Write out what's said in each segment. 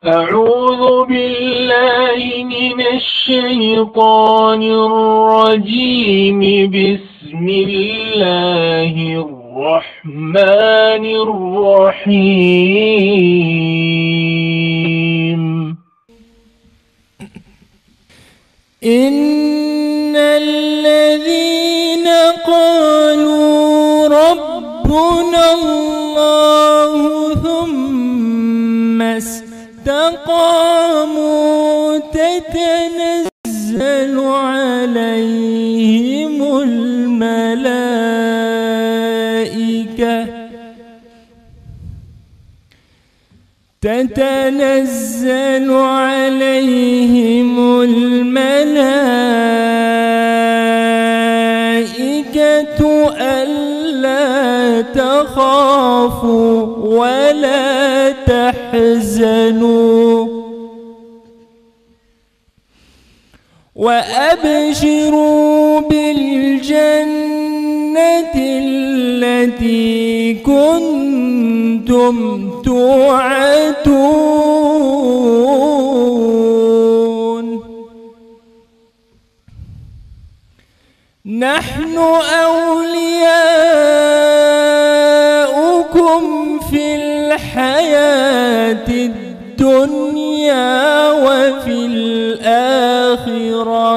أعوذ بالله من الشيطان الرجيم. بسم الله الرحمن الرحيم. إن الذين قالوا ربنا الله ثم استقاموا تتنزل عليهم الملائكة ألا تخافوا ولا تحزنوا وأبشروا بالجنة التي كنتم توعدون. نحن أولياؤكم في الحياة الدنيا وفي الآخرة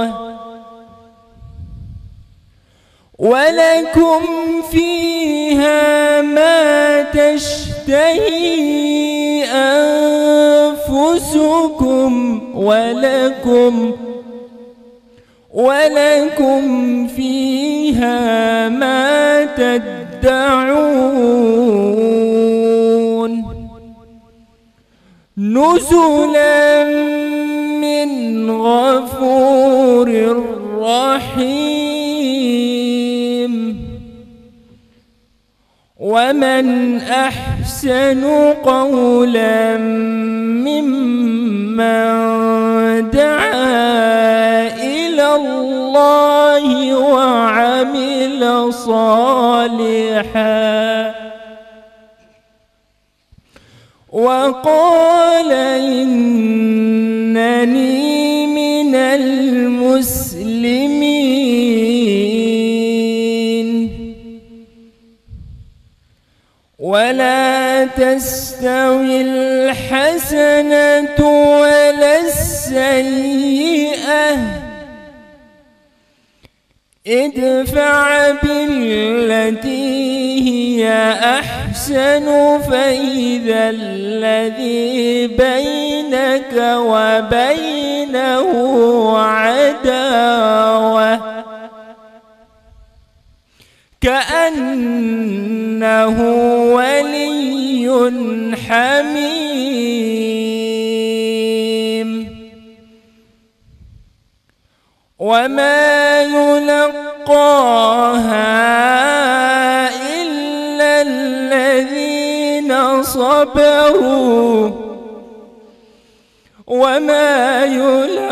ولكم فيها ما تشتهي أنفسكم ولكم فيها ما تدعون. نزلا من غفور رحيم. ومن أحسن قولا ممن دعا إلى الله وعمل صالحا وقال إنني من المسلمين. ولا تستوي الحسنة ولا السيئة ادفع بالتي هي أحسن فإذا الذي بينك وبينه عداوة كأنه ولي حميم. وما يلقاها إلا الذين صبروا وما يلقاها